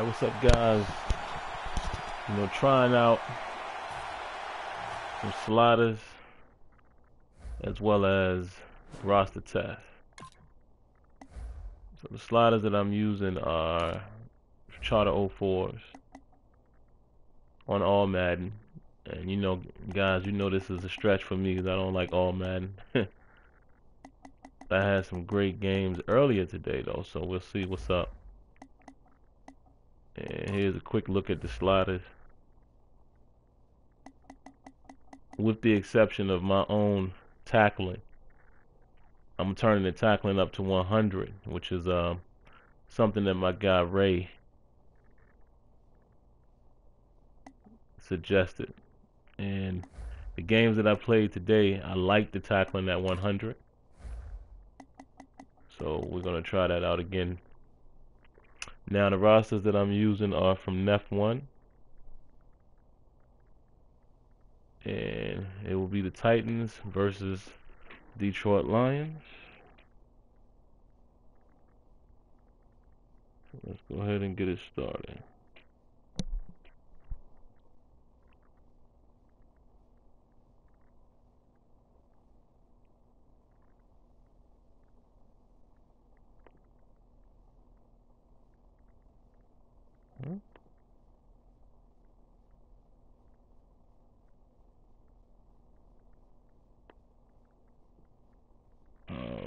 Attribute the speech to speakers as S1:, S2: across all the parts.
S1: What's up, guys? Trying out some sliders as well as roster tests. So the sliders that I'm using are Charter 04s on all Madden. And guys, this is a stretch for me because I don't like all Madden. I had some great games earlier today though, so we'll see what's up. And here's a quick look at the sliders. With the exception of my own tackling, I'm turning the tackling up to 100, which is something that my guy Ray suggested. And the games that I played today, I like the tackling at 100. So we're gonna try that out again. Now the rosters that I'm using are from NEF1. And it will be the Titans versus Detroit Lions. So let's go ahead and get it started.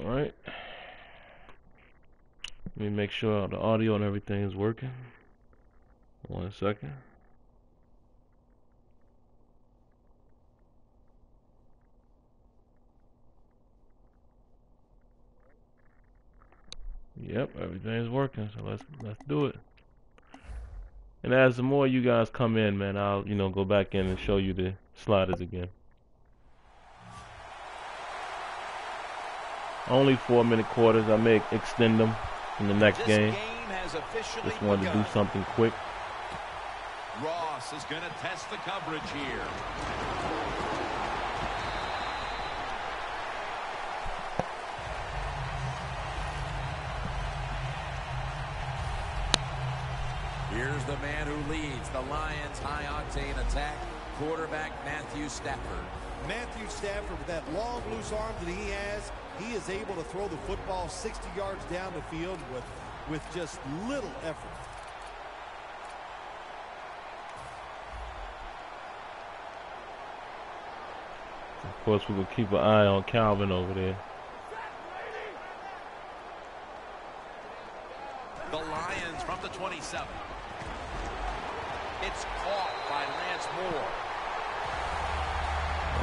S1: Alright. Let me make sure the audio and everything is working. 1 second. Yep, everything is working, so let's do it. And as the more you guys come in, man, I'll go back in and show you the sliders again. Only 4-minute quarters. I may extend them in the next game. Just wanted to do something quick.
S2: Ross is going to test the coverage here. Here's the man who leads the Lions' high-octane attack, quarterback Matthew Stafford.
S3: Matthew Stafford, with that long, loose arm that he has, he is able to throw the football 60 yards down the field with just little effort.
S1: Of course, we will keep an eye on Calvin over there.
S2: The Lions from the 27. It's caught by Lance Moore.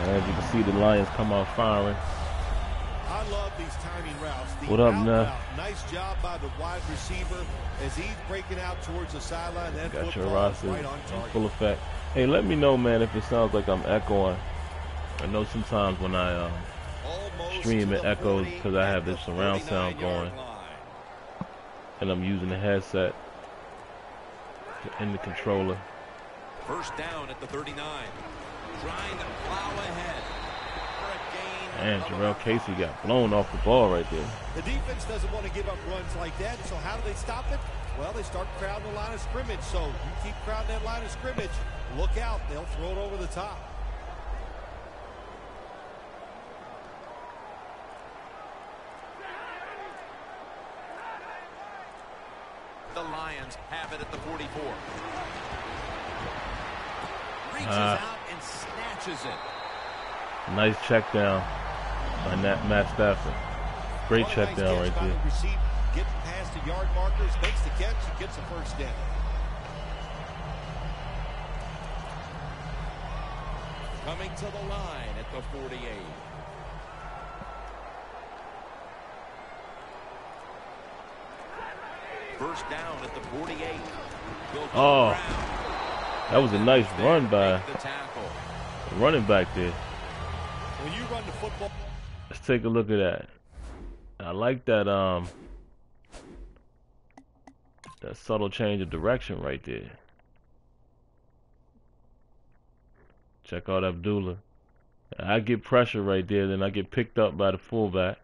S1: As you can see, the Lions come out firing.
S3: I love these timing routes.
S1: What up, Neff?
S3: Nice job by the wide receiver as he's breaking out towards the sideline. That
S1: Got your
S3: football is
S1: roster
S3: right on
S1: in
S3: target.
S1: full effect. Hey, let me know, man, if it sounds like I'm echoing. I know sometimes when I stream it echoes because I have this surround sound going, and I'm using the headset in the controller.
S2: First down at the 39. Trying to plow ahead.
S1: And Jarrell Casey got blown off the ball right there.
S3: The defense doesn't want to give up runs like that, so how do they stop it? Well, they start crowding the line of scrimmage. So you keep crowding that line of scrimmage, look out, they'll throw it over the top.
S2: The Lions have it at the 44. Reaches out and snatches it.
S1: Nice check down by Matt Stafford. Great check down right there.
S3: Getting past the yard markers, makes the catch, and gets the first down.
S2: Coming to the line at the 48. First down at the 48.
S1: Oh, that was a nice run by the running back there.
S3: When you run the football,
S1: let's take a look at that. I like that that subtle change of direction right there. Check out Abdullah. I get pressure right there, then I get picked up by the fullback.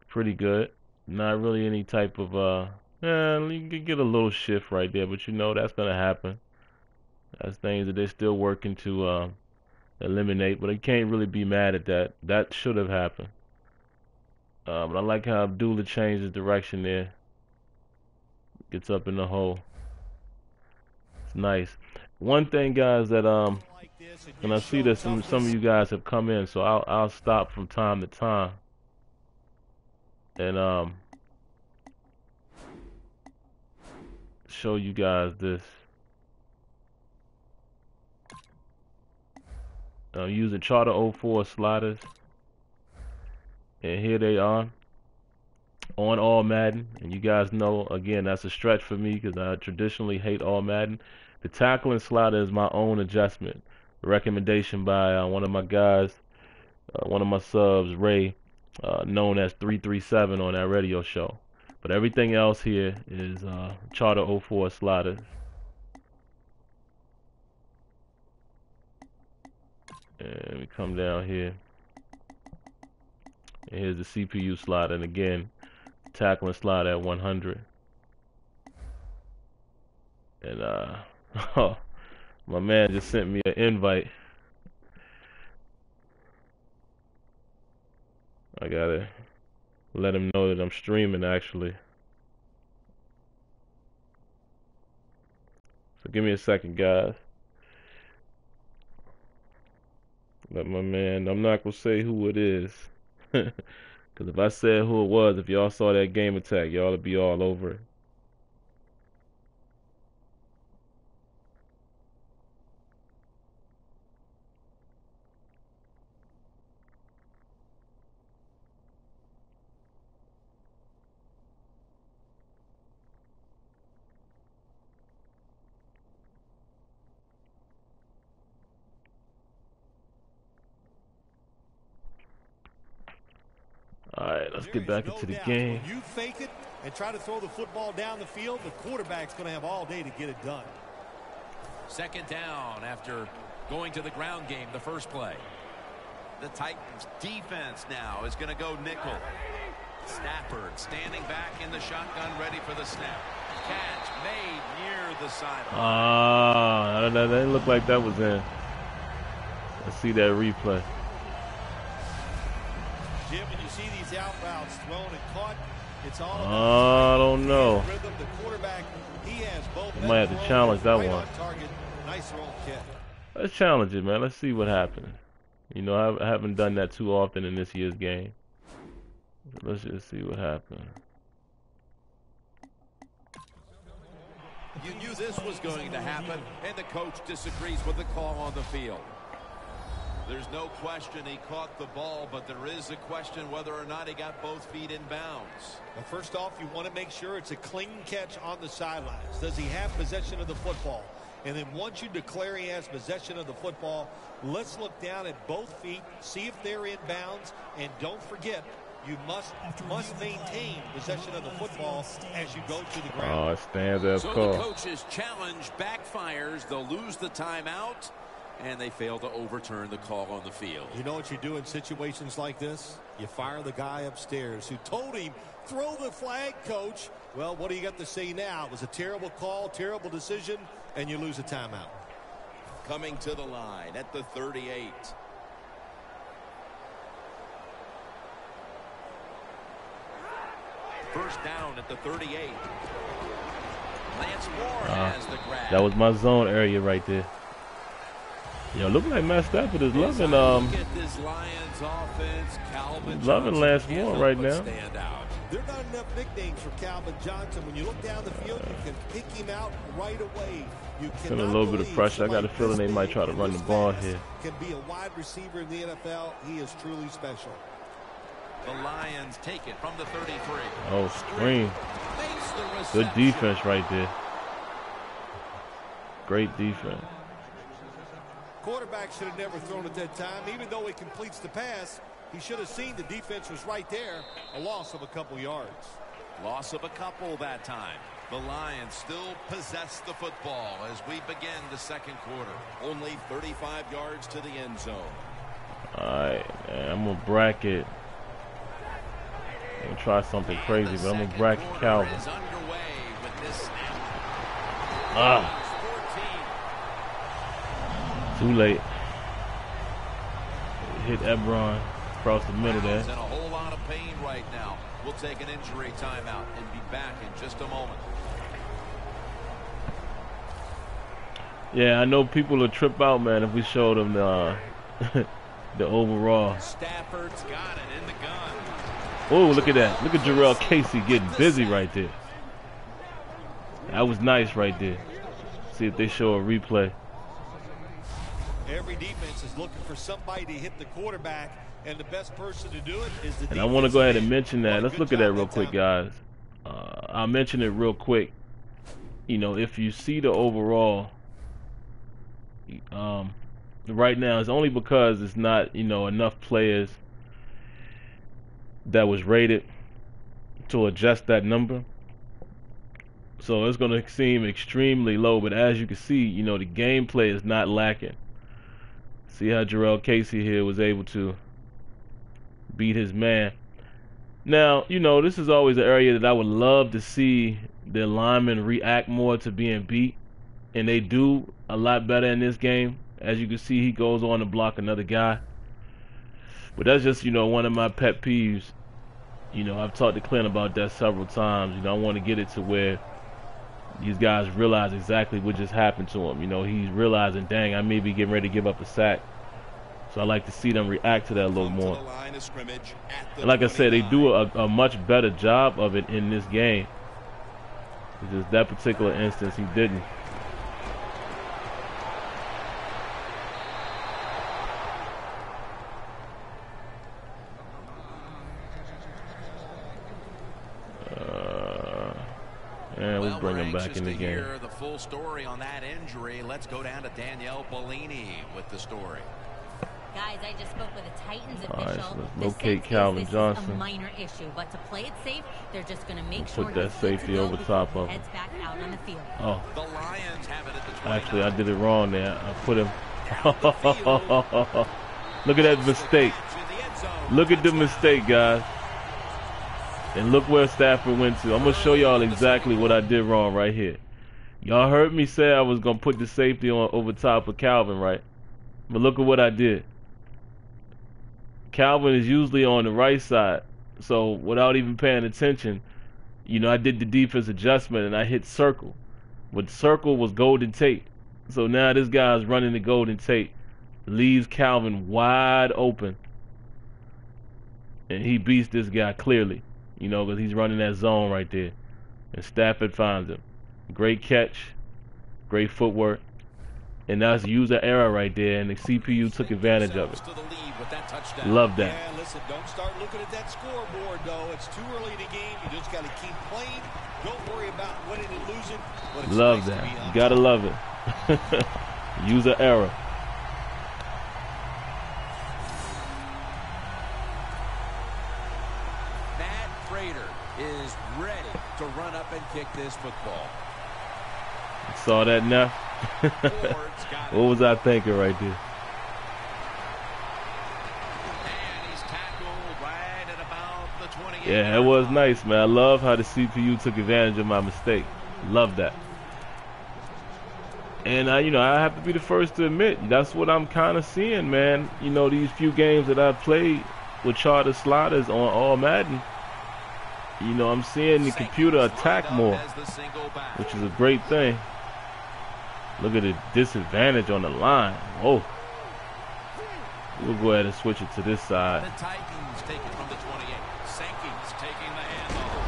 S1: Pretty good. Not really any type of And you can get a little shift right there, but you know that's gonna happen. That's things that they're still working to eliminate, but I can't really be mad at that. That should have happened. But I like how Abdullah changed his direction there. Gets up in the hole. It's nice. One thing, guys, that and I see that some of you guys have come in, so I'll stop from time to time and show you guys this. I'm using Charter 04 sliders, and here they are on all Madden. And you guys know, again, that's a stretch for me because I traditionally hate all Madden. The tackling slider is my own adjustment. A recommendation by one of my guys, one of my subs, Ray, known as 337 on that radio show. But everything else here is Charter 04 sliders. And we come down here. And here's the CPU slider, and again, tackling slider at 100. And oh, my man just sent me an invite. I gotta let him know that I'm streaming actually. So give me a second, guys. Let my man, I'm not gonna say who it is. Because if I said who it was, if y'all saw that game attack, y'all would be all over it. Alright, let's get back into the game.
S3: When you fake it and try to throw the football down the field, the quarterback's going to have all day to get it done.
S2: Second down after going to the ground game the first play. The Titans defense now is going to go nickel. Stafford standing back in the shotgun, ready for the snap. Catch made near the sideline.
S1: That didn't look like that was in. Let's see that replay.
S3: Jim, when you see these out routes thrown and caught, it's all
S1: I don't know.
S3: rhythm. The quarterback, he has both.
S1: We might have to challenge that one.
S3: Target. Nice roll kick.
S1: Let's challenge it, man. Let's see what happens. You know, I haven't done that too often in this year's game. Let's just see what happens.
S2: You knew this was going to happen, and the coach disagrees with the call on the field. There's no question he caught the ball, but there is a question whether or not he got both feet in bounds.
S3: Well, first off, you want to make sure it's a clean catch on the sidelines. Does he have possession of the football? And then once you declare he has possession of the football, let's look down at both feet, see if they're in bounds, and don't forget, you must maintain possession of the football as you go to the ground.
S1: Oh, it stands as
S2: so
S1: call.
S2: The coach's challenge backfires. They'll lose the timeout, and they fail to overturn the call on the field.
S3: You know what you do in situations like this? You fire the guy upstairs who told him, throw the flag, coach. Well, what do you got to say now? It was a terrible call, terrible decision, and you lose a timeout.
S2: Coming to the line at the 38. First down at the 38. Lance Moore has the grab.
S1: That was my zone area right there. Yo, look like Matt Stafford is loving loving Lance Moore right now.
S3: There are not enough nicknames for Calvin Johnson. When you look down the field, you can pick him out right away. You
S1: Feeling a little bit of pressure. I got a feeling they might try to run the ball here.
S3: Can be a wide receiver in the NFL. He is truly special.
S2: The Lions take it from the 33.
S1: Oh, screen. Good defense right there. Great defense.
S3: Quarterback should have never thrown at that time. Even though he completes the pass, he should have seen the defense was right there. A loss of a couple yards.
S2: Loss of a couple that time. The Lions still possess the football as we begin the second quarter. Only 35 yards to the end zone.
S1: All right, man, I'm going to bracket. I'm going to try something crazy, but I'm going to bracket Calvin. Too late. Hit Ebron across the middle there.
S2: In a whole lot of pain right now. We'll take an injury timeout and be back in just a moment.
S1: Yeah, I know people will trip out, man, if we show them the the overall.
S2: Stafford's got it in the gun.
S1: Oh, look at that. Look at Jarrell Casey getting busy right there. That was nice right there. See if they show a replay.
S3: Every defense is looking for somebody to hit the quarterback, and the best person to do it is the defense.
S1: And I want to go ahead and mention that. Let's look at that real quick, guys. I'll mention it real quick. You know, if you see the overall, right now, it's only because it's not, you know, enough players that was rated to adjust that number. So it's going to seem extremely low, but as you can see, you know, the gameplay is not lacking. See how Jarrell Casey here was able to beat his man. Now, you know, this is always an area that I would love to see the linemen react more to being beat, and they do a lot better in this game. As you can see, he goes on to block another guy. But that's just, you know, one of my pet peeves. You know, I've talked to Clint about that several times. You know, I want to get it to where these guys realize exactly what just happened to him. You know, he's realizing, dang, I may be getting ready to give up a sack. So I like to see them react to that a little more. And like I said, they do a much better job of it in this game. It's just that particular instance he didn't. And we'll bring him back in the game.
S2: Hear the full story on that injury. Let's go down to Danielle Bellini with the story.
S4: Guys, I just spoke with a Titans official.
S1: All right, so let's locate Calvin Johnson.
S4: Is a minor issue, but to play it safe, they're just going to make sure
S1: put that safety over top of him.
S4: Heads back out on the field.
S1: Oh,
S2: the Lions have it at the 29.
S1: Actually, I did it wrong there. I put him. Look at that mistake. Look at the mistake, guys. And look where Stafford went to. I'm going to show y'all exactly what I did wrong right here. Y'all heard me say I was going to put the safety on over top of Calvin, right? But look at what I did. Calvin is usually on the right side. So without even paying attention, you know, I did the defense adjustment and I hit circle. But circle was golden tape. So now this guy's running the golden tape. Leaves Calvin wide open. And he beats this guy clearly. You know, because he's running that zone right there. And Stafford finds him. Great catch. Great footwork. And that's user error right there. And the CPU took advantage of it. Love that.
S3: Yeah, listen, don't start looking at that scoreboard, though. It's too early in the game. You just got to keep playing. Don't worry about winning and losing.
S1: Love that. You got to love it. User error.
S2: Is ready to run up and kick this football.
S1: Saw that now? What was I thinking right there?
S2: And he's tackled right at about the 28.
S1: Yeah, it was nice, man. I love how the CPU took advantage of my mistake. Love that. And you know, I have to be the first to admit that's what I'm kind of seeing, man. You know, these few games that I've played with charter sliders on all Madden. You know, I'm seeing the computer attack more, which is a great thing. Look at the disadvantage on the line. Whoa. We'll go ahead and switch it to this side.
S2: The Titans take it from the 28. Sankey's taking the handoff.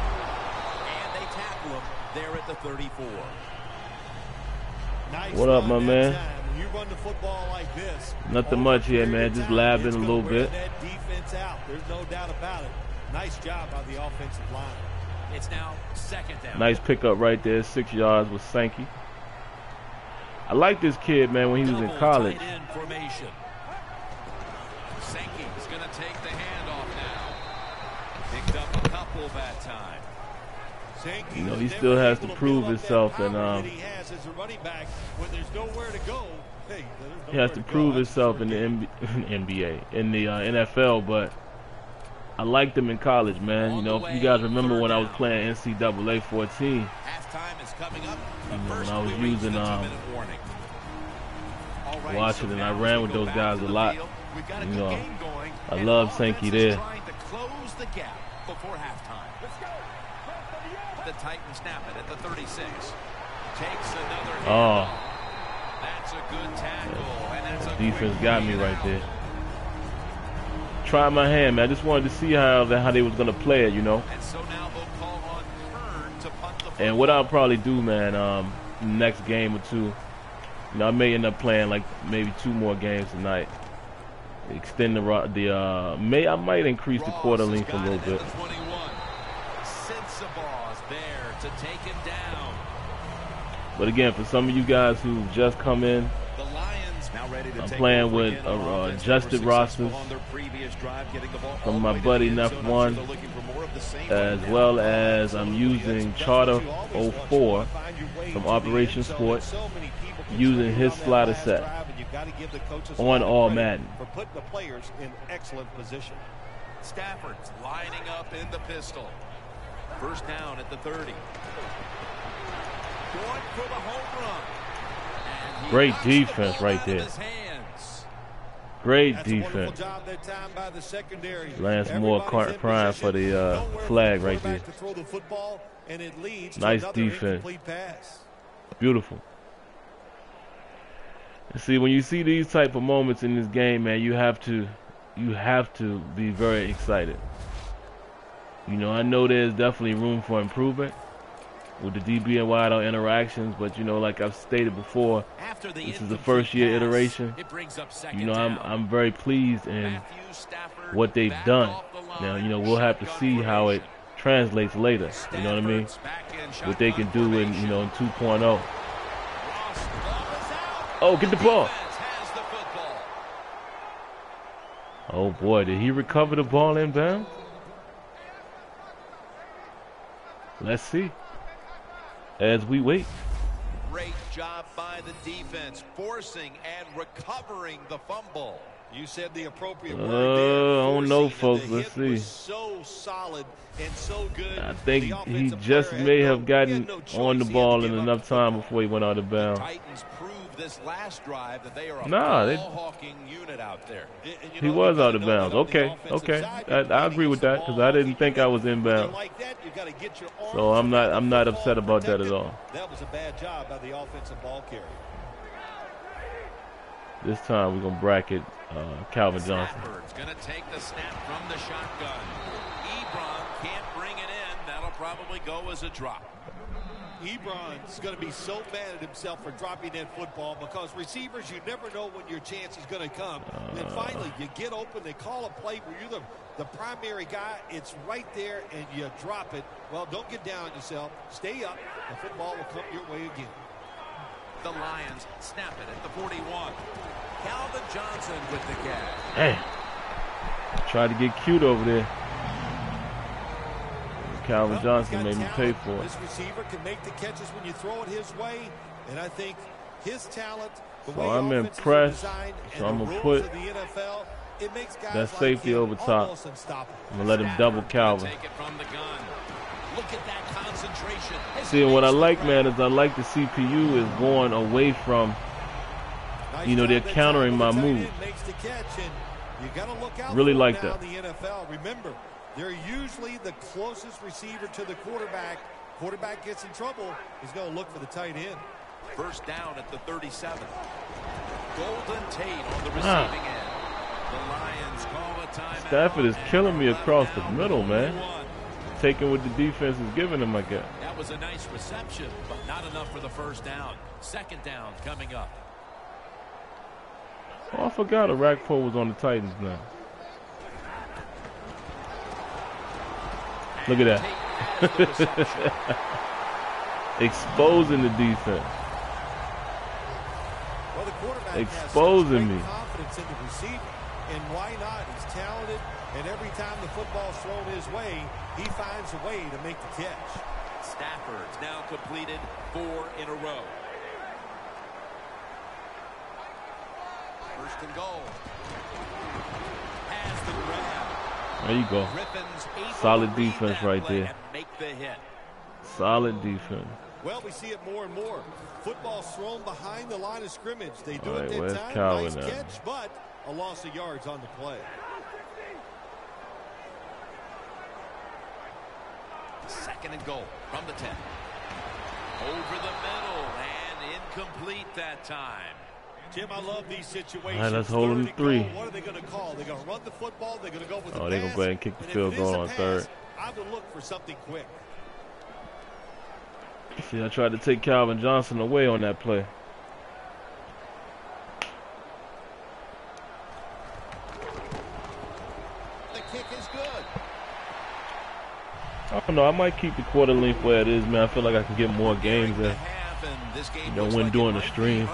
S2: And they tackle him there at the 34.
S3: Nice.
S1: What up, my man?
S3: When you run the football like this,
S1: nothing much here, man. Just labbing a little bit.
S3: That defense out. There's no doubt about it. Nice job by the offensive line.
S2: It's now second down.
S1: Nice pickup right there. 6 yards with Sankey. I like this kid, man, when he was in college.
S2: Formation. Sankey's going to take the handoff now. Picked up a couple that time.
S3: Sankey,
S1: you know, he still has to prove himself, and he has to prove himself in the NBA, in the NFL, but I liked them in college, man. You know, if you guys remember when I was playing NCAA 14,
S2: Halftime is coming up.
S1: when I was using Washington, I ran with those guys a lot. You know, I love Sankey there.
S2: Trying to close the gap before halftime. The Titans snap it at the 36. Takes another hit.
S1: Oh,
S2: That's a good tackle. And that's a
S1: defense
S2: quick
S1: got me
S2: gain
S1: right
S2: out.
S1: there. Try my hand, man. I just wanted to see how they was gonna play it, you know.
S2: And so now they'll call on Kern to punt the football.
S1: And what I'll probably do, man, next game or two, you know, I may end up playing like maybe 2 more games tonight. Extend I might increase the quarter length a little bit.
S2: SimFBall's there to take him down.
S1: But again, for some of you guys who just come in,
S2: The Lions now ready to
S1: I'm
S2: take
S1: playing
S2: over
S1: with
S2: again on offense.
S1: adjusted
S2: They were successful
S1: rosters
S2: on their previous drive, getting the ball
S1: from
S2: all
S1: my
S2: the way to
S1: buddy
S2: the end
S1: Neff
S2: zone. I'm sure
S1: 1,
S2: they're looking for more of the same
S1: as
S2: right now.
S1: well as I'm using Charter 04 from Operation Sports, using his slider set on all Madden.
S3: For putting the players in excellent position.
S2: Stafford's lining up in the pistol. First down at the 30. Going for the home run. And he
S1: Great
S2: knocks the
S1: defense
S2: ball
S1: right
S2: out of
S1: there.
S2: his hands.
S1: Great
S3: That's a wonderful
S1: defense.
S3: job that time by the secondary.
S1: Lance Moore
S3: Everybody's in
S1: crying for
S3: position.
S1: the
S3: Nowhere for
S1: flag
S3: the
S1: right there.
S3: quarterback to throw the football, and it leads to
S1: Nice
S3: another
S1: defense.
S3: incomplete pass.
S1: Beautiful. And see, when you see these type of moments in this game, man, you have to be very excited. You know, I know there's definitely room for improvement with the DB and wideout interactions, but you know, like I've stated before,
S2: After the
S1: this is the
S2: incomplete
S1: first year
S2: pass,
S1: iteration.
S2: it brings up second
S1: You know,
S2: down.
S1: I'm very pleased in
S2: Matthew Stafford
S1: what they've
S2: back
S1: done.
S2: off the line,
S1: Now, you know, we'll have to see
S2: shotgun
S1: how it
S2: formation.
S1: translates later. You know what I mean?
S2: Stafford's back in
S1: What they can
S2: shotgun
S1: do in,
S2: formation.
S1: you know, in 2.0.
S2: Ross, ball is out.
S1: Oh, get the ball.
S2: Defense has the football.
S1: Oh boy, did he recover the ball inbound? Let's see. As we wait.
S2: Great job by the defense, forcing and recovering the fumble.
S3: You said the appropriate
S1: I
S3: word there.
S1: don't know,
S3: Forcing,
S1: folks.
S3: and the
S1: Let's
S3: hit was
S1: see.
S3: so solid and so good.
S1: I think
S3: The
S1: he
S3: offensive
S1: just
S3: player
S1: may
S3: had
S1: have gotten
S3: no
S1: on the
S3: choice. He had to
S1: ball
S3: give
S1: in
S3: up
S1: enough
S3: the
S1: time
S3: football.
S1: before he went out of bounds.
S2: Titans proved this last drive that they are a
S1: Nah, they-
S2: ball-hawking unit out there.
S3: And you
S1: He
S3: know,
S1: was
S3: you
S1: out of
S3: gotta know
S1: bounds.
S3: that on the
S1: Okay,
S3: offensive
S1: okay.
S3: side,
S1: I
S3: you're playing
S1: agree with
S3: against a
S1: that because I didn't
S3: ball-hawking
S1: think I was
S3: unit. When you're
S1: inbound.
S3: like that, you gotta get your arms
S1: So I'm not
S3: around the football
S1: upset about that
S3: protected.
S1: at all.
S3: That was a bad job by the offensive ball carrier.
S1: This time we're gonna bracket Calvin Johnson.
S2: Stafford's going to take the snap from the shotgun. Ebron can't bring it in. That'll probably go as a drop.
S3: Ebron's going to be so mad at himself for dropping that football because receivers, you never know when your chance is going to come. And finally, you get open. They call a play where you're the primary guy. It's right there, and you drop it. Well, don't get down on yourself. Stay up. The football will come your way again.
S2: The Lions snap it at the 41. Calvin Johnson with the catch.
S1: Hey, tried to get cute over there. Calvin
S3: Well,
S1: Johnson
S3: he's
S1: made
S3: got
S1: me pay
S3: talent.
S1: for it.
S3: This receiver can make the catches when you throw it his way, and I think his talent, the way
S1: I'm
S3: offenses are
S1: impressed.
S3: designed,
S1: So
S3: and
S1: I'm
S3: the
S1: gonna
S3: rules
S1: put
S3: of the NFL, it makes guys
S1: that
S3: like
S1: safety
S3: him
S1: over top.
S3: almost unstoppable.
S1: I'm gonna let him double
S2: Stafford
S1: Calvin.
S2: Take it from the gun. Look at that concentration.
S1: See, and what I like, man, is I like the CPU is going away from,
S3: Nice
S1: you know, they're
S3: job that
S1: countering
S3: time
S1: my
S3: when the tight
S1: moves.
S3: end makes the catch, and you got to look out
S1: Really
S3: for
S1: like
S3: them now
S1: that.
S3: in the NFL. Remember, they're usually the closest receiver to the quarterback. Quarterback gets in trouble, he's going to look for the tight end.
S2: First down at the 37. Golden Tate on the receiving end. The Lions call a timeout.
S1: Stafford is
S2: and
S1: killing me
S2: are left
S1: across the
S2: now
S1: middle,
S2: with
S1: man.
S2: only one.
S1: Taking what the defense is giving him, I guess.
S2: That was a nice reception, but not enough for the first down. Second down coming up.
S1: Oh, I forgot Arakpo was on the Titans now. Look at that.
S2: Tate has the reception.
S1: Exposing the defense.
S3: Well, the quarterback
S1: Exposing
S3: has such
S1: me.
S3: great confidence in the receiver, and why not? He's talented, and every time the football's thrown his way, he finds a way to make the catch.
S2: Stafford's now completed 4 in a row. First and goal. Has the grab.
S1: There you go. Solid defense right there. Solid defense.
S3: Well, we see it more and more. Football's thrown behind the line of scrimmage. They do
S1: All
S3: it
S1: right, where's
S3: that time.
S1: Calvin
S3: Nice
S1: now?
S3: catch, but a loss of yards on the play.
S2: Second and goal from the 10. Over the middle and incomplete that time.
S3: Tim, I love these situations.
S1: All right, let's hold them to 3.
S3: What are they going to call? They're going to run the football. They're going to go with the pass.
S1: They're going to go ahead and kick the field goal on 3rd.
S3: I would look for something quick.
S1: See, I tried to take Calvin Johnson away on that play.
S3: The kick is good.
S1: I don't know. I might keep the quarter length where it is, man. I feel like I can get more games in. When doing the stream.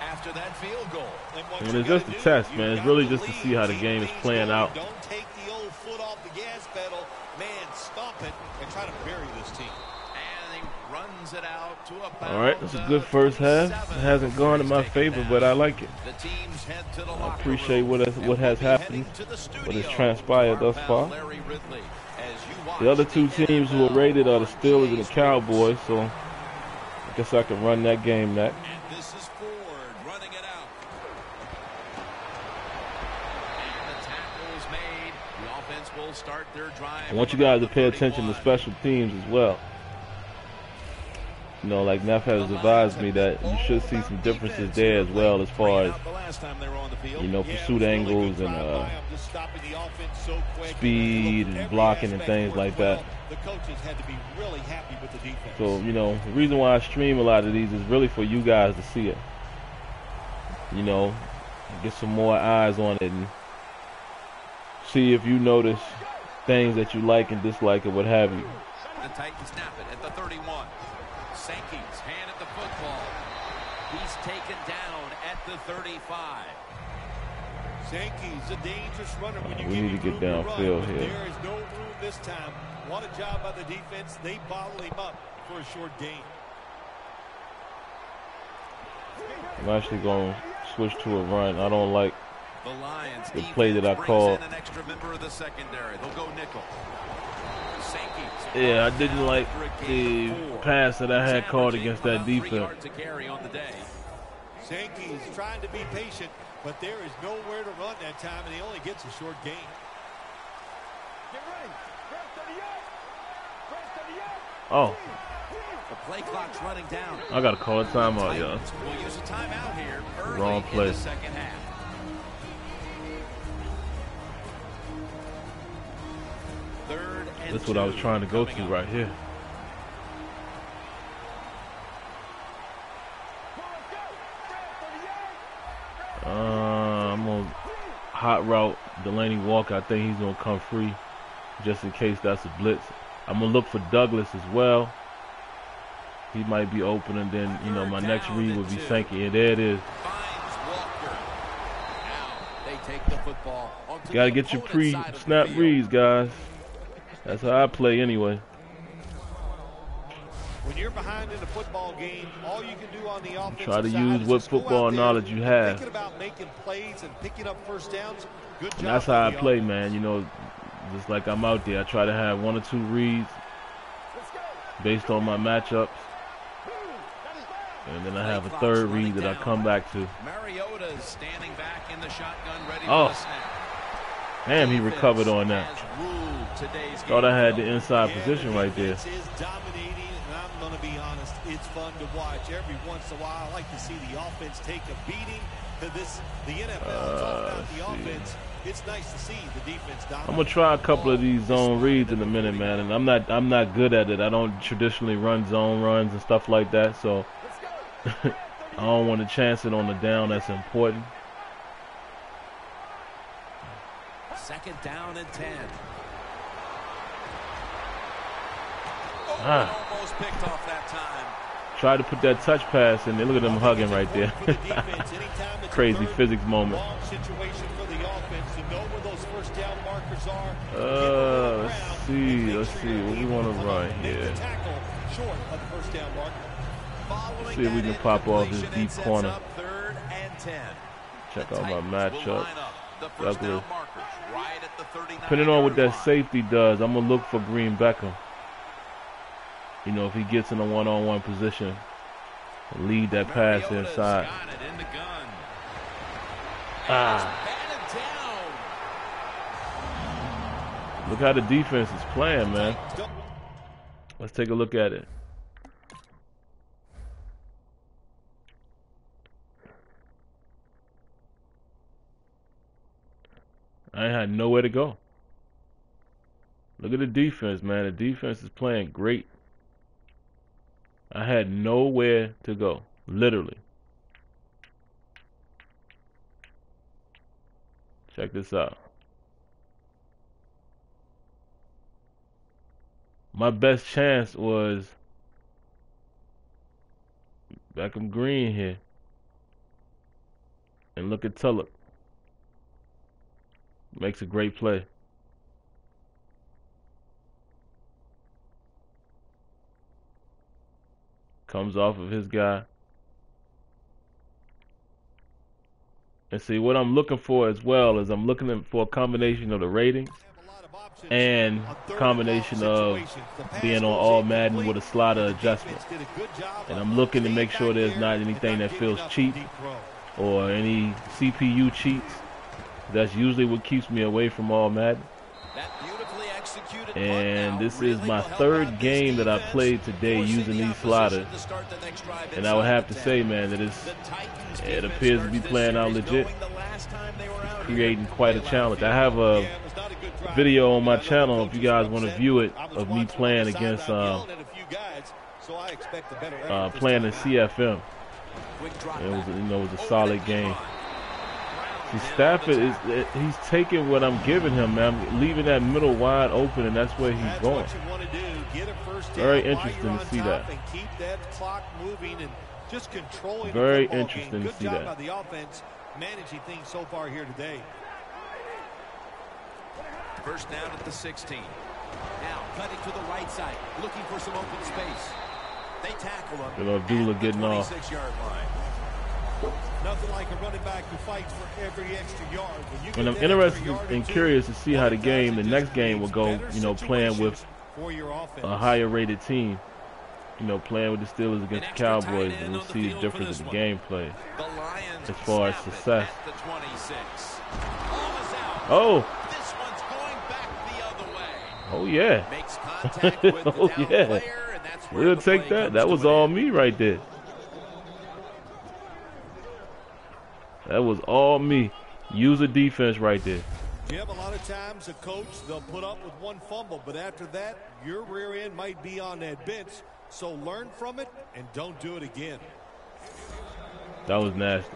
S2: After that field goal.
S1: I mean, it's just a test, man. It's really just to see how the game is playing out.
S3: Don't take the old foot off the gas pedal. Man, stomp it and try to bury this team.
S2: And he runs it out to about
S1: All right, that's a good first half. It hasn't gone in my favor, but I like it.
S2: The teams head to the
S1: I appreciate what has happened, what has transpired thus far. The other 2 teams who are rated are the Steelers and the Cowboys, so I guess I can run that game next.
S2: And this is Ford running it out. And the tackle is made. The offense will start their drive.
S1: I want you guys to pay attention to special teams as well. You know, like Neff has advised me that you should see some differences there as well as far as, you know, pursuit angles and speed and blocking and things like that.
S3: The coaches had to be really happy with the defense.
S1: So, you know, the reason why I stream a lot of these is really for you guys to see it. You know, get some more eyes on it and see if you notice things that you like and dislike or what have you.
S2: The Titans snap it at the 31. Sankey's hand at the football. He's taken down at the 35.
S3: Sankey's a dangerous runner when you
S1: we need to get downfield here.
S3: There is no room this time. What a job by the defense. They bottle him up for a short gain.
S1: I'm actually going to switch to a run. I don't like
S2: the Lions
S1: the play that I called.
S2: An extra member of the secondary. They'll go nickel.
S1: Yeah, I didn't like the pass that I had called against that defense.
S3: Sankey's trying to be patient, but there is nowhere to run that time, and he only gets a short gain.
S1: Oh.
S2: The play clock's running down.
S1: I got to call a timeout, y'all.
S2: We'll use a timeout here early
S1: Wrong play.
S2: in the second half.
S1: That's what I was trying to go to right here. I'm going to hot route Delaney Walker. I think he's going to come free just in case that's a blitz. I'm going to look for Douglas as well. He might be open, and then, you know, my next read would be Sankey. And there it is. Got to get your pre-snap reads, guys. That's how I play anyway.
S3: When you're behind in a football game, all you can do on the offensive
S1: try to
S3: side
S1: use
S3: is
S1: what
S3: just go
S1: football
S3: out there
S1: knowledge you have.
S3: thinking about making plays and picking up first downs. Good job.
S1: And that's how I play, man. You know, just like I'm out there, I try to have 1 or 2 reads based on my matchups. And then I have a 3rd read that I come back to.
S2: Mariota's standing back in the shotgun, ready
S1: Oh.
S2: for the snap.
S1: Damn, he recovered on that. Thought I had the inside position right there.
S3: Defense is dominating, and I'm going to be honest, it's fun to watch. Every once in a while, I like to see the offense take a beating. To this, the NFL is all about the offense. It's nice to see the defense dominate.
S1: I'm gonna try a couple of these zone reads in a minute, man. And I'm not good at it. I don't traditionally run zone runs and stuff like that, so I don't want to chance it on the down. That's important.
S2: Second down and 10.
S1: Almost
S2: picked off that time.
S1: Try to put that touch pass in there. Look at them hugging right there. Crazy physics moment. Let's see what we want to run here. Let's see if we can pop off this deep corner. Check out my matchup. Douglas.
S2: Right at the 39.
S1: Depending on what that safety does, I'm gonna look for Green Beckham. You know, if he gets in a one-on-one position, and lead that pass inside. Look how the defense is playing, man. Let's take a look at it. I ain't had nowhere to go. Look at the defense, man. The defense is playing great. I had nowhere to go, literally. Check this out. My best chance was Beckham Green here. And look at Tulloch. Makes a great play. Comes off of his guy. And see, what I'm looking for as well is I'm looking for a combination of the ratings and combination of being on all Madden with a slider adjustment. And I'm looking to make sure there's not anything that feels cheap or any CPU cheats. That's usually what keeps me away from all Madden. And this is my third game that I played today using these sliders. And I would have to say, man, that it appears to be playing out legit. Creating quite a challenge. I have a video on my channel if you guys want to view it of me playing against playing in CFM. It was a solid game. See, Stafford he's taking what I'm giving him, man. I'm leaving that middle wide open, and that's where he's going. Very interesting to see that. Very interesting to see that.
S3: Managing things so far here today.
S2: First down at the 16. Now cutting to the right side, looking for some open space. They tackle him.
S1: You know, Abdullah getting off.
S2: 26-yard line.
S3: Nothing like a running back who fights for every extra yard.
S1: And I'm interested and curious to see how the next game will go, you know, playing with a higher rated team. You know, playing with the Steelers against the Cowboys, and we'll see the difference in the gameplay as far as success. Oh!
S2: This one's going back the other way.
S1: Oh, yeah.
S2: Makes contact with the
S1: oh,
S2: down
S1: yeah.
S2: player, and that's where
S1: We'll
S2: the
S1: take
S2: play
S1: that.
S2: comes
S1: That
S2: to
S1: was
S2: an
S1: all
S2: end.
S1: me right there. That was all me. User defense right there.
S3: Jim, a lot of times a coach, they'll put up with one fumble, but after that, your rear end might be on that bench. So learn from it and don't do it again.
S1: That was nasty.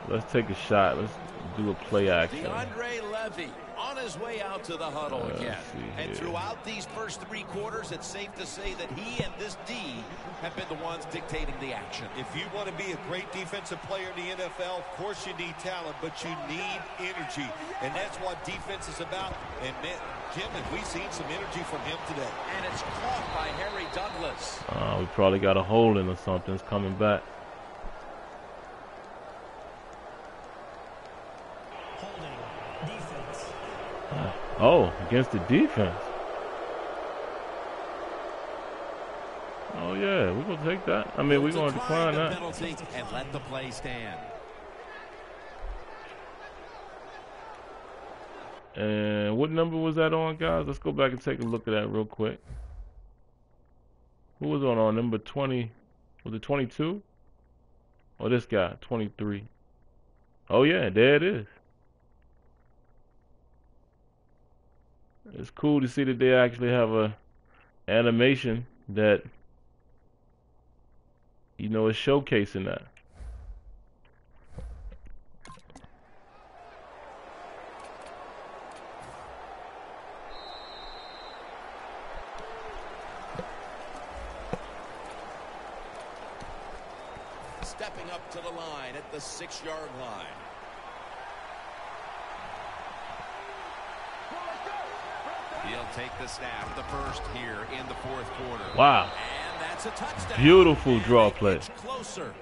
S1: Let's take a shot. Let's do a play action.
S2: DeAndre Levy on his way out to the huddle again. And throughout these first three quarters, it's safe to say that he and this D have been the ones dictating the action.
S3: If you want to be a great defensive player in the NFL, of course you need talent, but you need energy. And that's what defense is about. And man, Jim, have we seen some energy from him today?
S2: And it's caught by Harry Douglas.
S1: We probably got a hole in or something. It's coming back. Oh, against the defense. Oh yeah, we're gonna take that. I mean, we're gonna decline that.
S2: Penalty and let the play stand.
S1: And what number was that on, guys? Let's go back and take a look at that real quick. Who was on number 20? Was it 22? Oh, this guy, 23. Oh yeah, there it is. It's cool to see that they actually have a animation that, you know, is showcasing that.
S2: Stepping up to the line at the 6-yard line. He'll take the snap, the first here in the fourth quarter.
S1: Wow.
S2: And that's a touchdown.
S1: Beautiful draw play.
S2: Closer.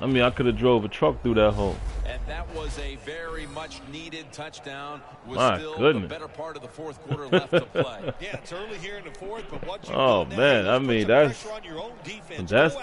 S1: I mean, I could have drove a truck through that hole.
S2: And That was a very much needed touchdown with
S1: My
S2: still
S1: goodness.
S2: the better part of the fourth quarter left to play.
S3: Yeah, it's early here in the fourth, but what you
S1: man, I mean that's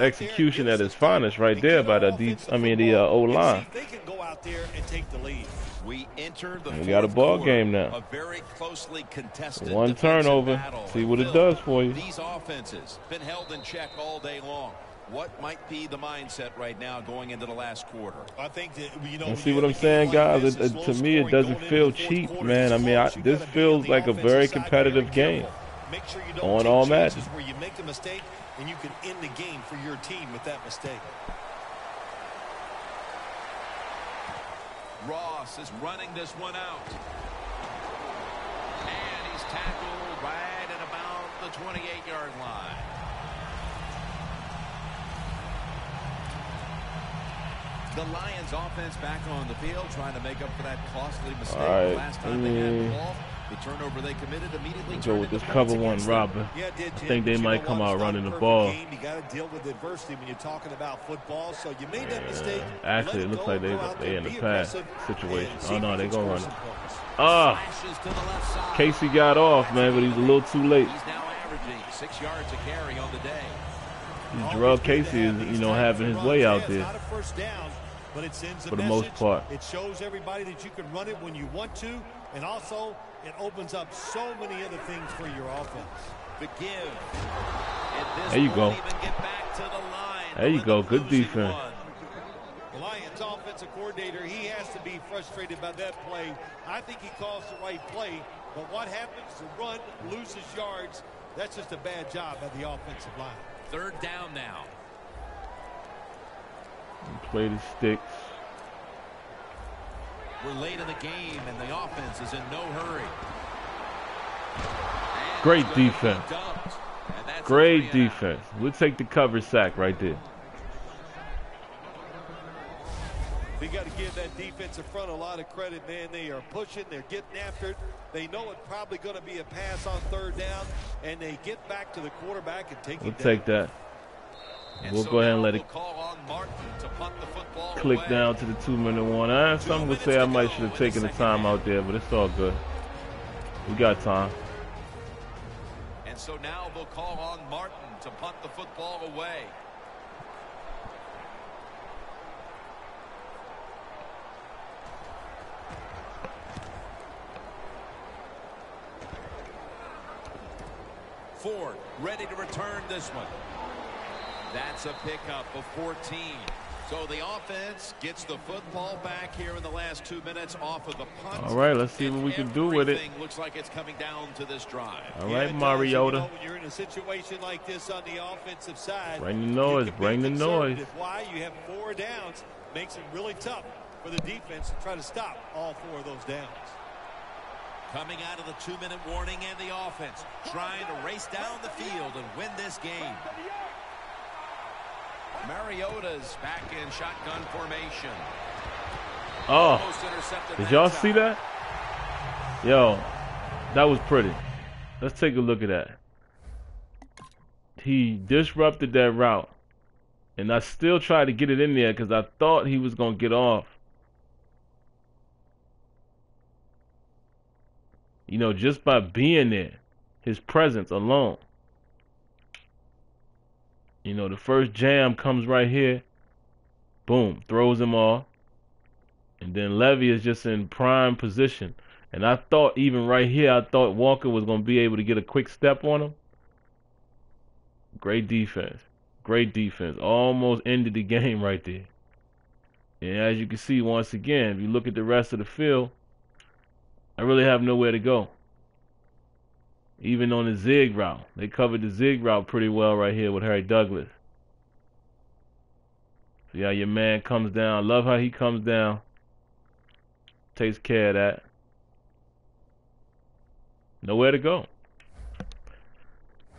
S1: execution at its finest right there by the O-line.
S3: They can go out there and take the lead.
S2: We enter the
S1: we got a ball game now.
S2: A very closely contested
S1: one turnover. See what it does for you.
S2: These offenses been held in check all day long. What might be the mindset right now going into the last quarter?
S3: I think that,
S1: and see what I'm saying, guys? To me, it doesn't feel cheap, man. I mean, this feels like a very competitive game.
S3: Make sure you don't
S1: on all matches
S3: where you make a mistake and you can end the game for your team with that mistake.
S2: Ross is running this one out. And he's tackled right at about the 28-yard line. The Lions offense back on the field trying to make up for that costly mistake the last time they had the ball. The turnover they committed immediately
S1: go with this cover one, Robert.
S3: Yeah,
S1: I think they might come out running the ball.
S3: You got to deal with adversity when you're talking about football. So you made that mistake.
S1: Actually, it looks like they in the pass situation. Oh no, they gonna run it. Casey got off, man, but he's a little too late.
S2: He's now averaging 6 yards a carry on the day.
S1: Gerald Casey is, having his way out there.
S3: But it sends
S1: for the most part.
S3: It shows everybody that you can run it when you want to, and also it opens up so many other things for your offense.
S2: The give.
S1: There you go. There you go. Good defense.
S3: The Lions offensive coordinator, he has to be frustrated by that play. I think he calls the right play, but what happens to run, loses yards, that's just a bad job by the offensive line.
S2: Third down now.
S1: Play the sticks.
S2: We're late in the game, and the offense is in no hurry. And
S1: great defense. Great defense. We'll take the cover sack right there.
S3: You got to give that defensive front a lot of credit, man. They are pushing. They're getting after it. They know it's probably going to be a pass on third down, and they get back to the quarterback and take it down.
S1: We'll take that. We'll go ahead and let it click down to the 2-minute warning. Some would say I might should have taken the time out there, but it's all good. We got time.
S2: And so now they'll call on Martin to punt the football away. Ford ready to return this one. That's a pickup of 14. So the offense gets the football back here in the last 2 minutes off of the punt.
S1: All right, let's see what we can do with it.
S2: Looks like it's coming down to this drive.
S1: All right, Mariota.
S3: When you're in a situation like this on the offensive side,
S1: bring the noise. Bring the noise.
S3: Why you have 4 downs makes it really tough for the defense to try to stop all 4 of those downs.
S2: Coming out of the 2-minute warning, and the offense trying to race down the field and win this game. Mariota's back in shotgun formation.
S1: Oh, did y'all see that? Yo, that was pretty. Let's take a look at that. He disrupted that route, and I still tried to get it in there because I thought he was going to get off. Just by being there, his presence alone. The first jam comes right here. Boom, throws him off. And then Levy is just in prime position. And I thought even right here, I thought Walker was going to be able to get a quick step on him. Great defense. Great defense. Almost ended the game right there. And as you can see, once again, if you look at the rest of the field, I really have nowhere to go. Even on the zig route. They covered the zig route pretty well right here with Harry Douglas. See how your man comes down. Love how he comes down. Takes care of that. Nowhere to go.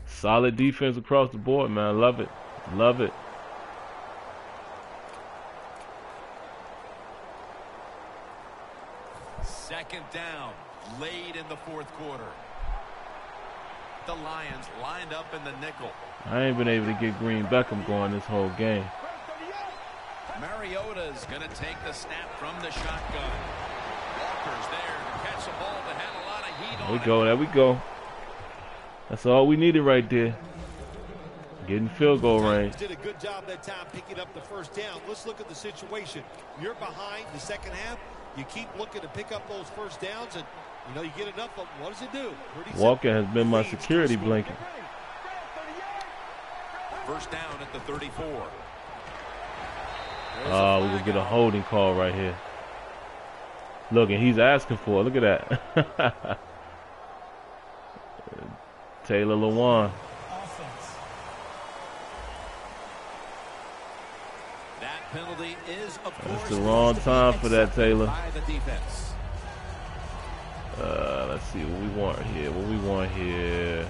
S1: Solid defense across the board, man. Love it. Love it.
S2: Second down, late in the fourth quarter. The Lions lined up in the nickel.
S1: I ain't been able to get Green Beckham going this whole game.
S2: Mariota's going to take the snap from the shotgun. Walker's there to catch the ball that had a lot of heat on it.
S1: There we go. That's all we needed right there. Getting field goal range.
S3: Did a good job that time picking up the first down. Let's look at the situation. You're behind the second half. You keep looking to pick up those first downs, and you get enough of them. What does it do?
S1: Walker has been my security blanket.
S2: First down at the 34.
S1: We're going to get a holding call right here. Look, and he's asking for it. Look at that. Taylor Lewan.
S2: That penalty is, of course,
S1: it's the wrong time for that, Taylor. Let's see what we want here.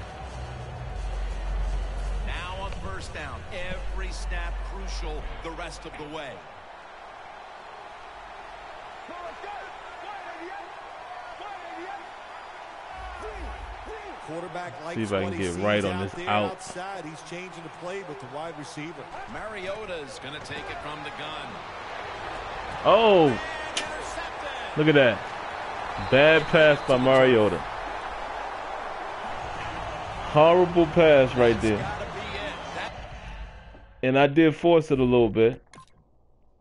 S2: Now on first down, every snap crucial the rest of the way.
S3: Quarterback likes
S1: see if I can get right on this out.
S3: Outside. He's changing the play with the wide receiver.
S2: Mariota's going to take it from the gun.
S1: Oh, look at that. Bad pass by Mariota. Horrible pass right there. And I did force it a little bit.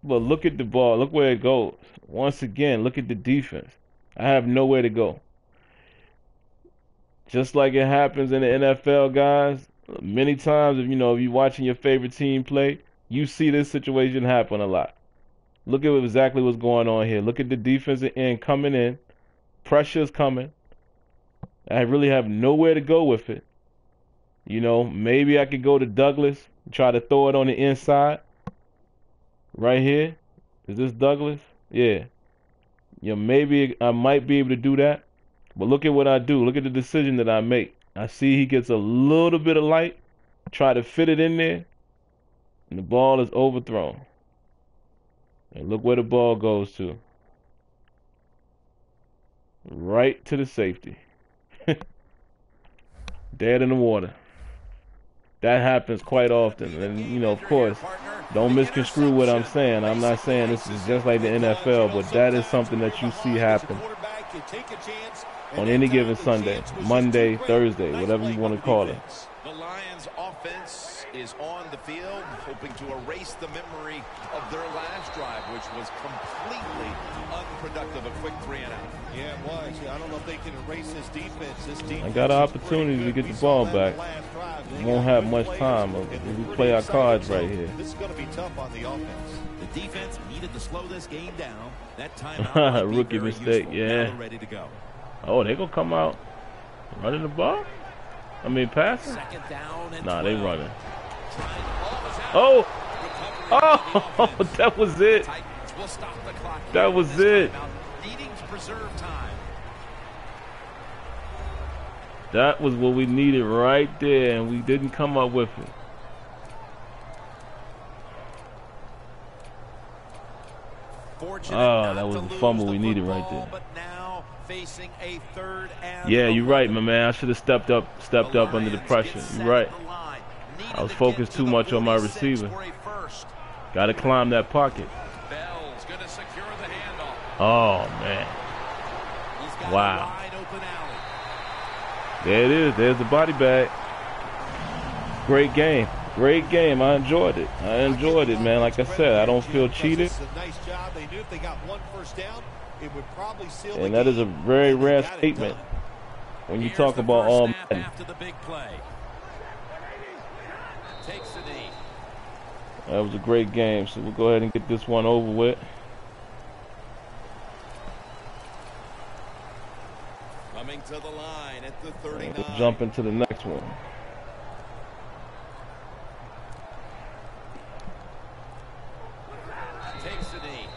S1: But look at the ball. Look where it goes. Once again, look at the defense. I have nowhere to go. Just like it happens in the NFL, guys, many times, if you're watching your favorite team play, you see this situation happen a lot. Look at exactly what's going on here. Look at the defensive end coming in. Pressure's coming. I really have nowhere to go with it. Maybe I could go to Douglas, try to throw it on the inside. Right here. Is this Douglas? Yeah. Maybe I might be able to do that. But look at what I do. Look at the decision that I make. I see he gets a little bit of light. Try to fit it in there. And the ball is overthrown. And look where the ball goes to. Right to the safety. Dead in the water. That happens quite often. And, of course, don't misconstrue what I'm saying. I'm not saying this is just like the NFL, but that is something that you see happen on any given Sunday, Monday, Thursday, whatever you want to call it.
S2: The Lions offense is on the field, hoping to erase the memory of their last drive, which was completely unproductive. A quick 3-and-out.
S3: Yeah, it was. I don't know if they can erase this defense.
S1: I got an opportunity to get the ball back. We won't have much time. We play our cards right here.
S3: This is going to be tough on the offense.
S2: The defense needed to slow this game down. That timeout
S1: rookie mistake, yeah.
S2: Ready to go.
S1: Oh, they gonna come out running the ball? I mean, passing? Nah, they running. Oh! Oh! That was it. That was it. That was what we needed right there, and we didn't come up with it. Oh, that was the fumble we needed right there.
S2: Facing a third and
S1: yeah, you're right, my man. I should have stepped up under the pressure. You're right. I was focused too much on my receiver. Got to climb that pocket. Oh, man. Wow. There it is. There's the body bag. Great game. Great game. I enjoyed it. Man. Like I said, I don't feel cheated.
S3: Nice job. They knew if they got one first down, it would probably seal
S1: and that is a very rare statement when you talk about all Madden.
S2: After the big play. Takes a knee.
S1: That was a great game, so we'll go ahead and get this one over with.
S2: Coming to the line at the 39.
S1: We'll jump into the next one.
S2: Takes a knee.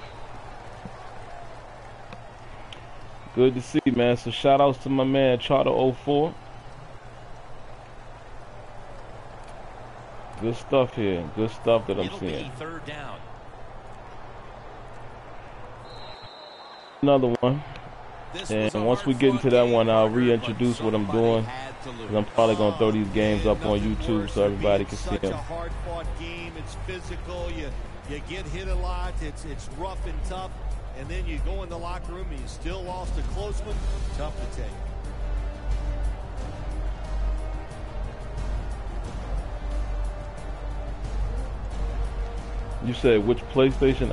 S1: Good to see, man. So shout outs to my man Charter 04. Good stuff here. Good stuff that I'm seeing.
S2: Third down.
S1: Another one. And once we get into that one, I'll reintroduce what I'm doing. Because I'm probably going to throw these games up on YouTube so everybody can see them.
S3: It's a hard-fought game. It's physical. You get hit a lot. It's rough and tough. And then you go in the locker room and you still lost a close one. Tough to take.
S1: You said which PlayStation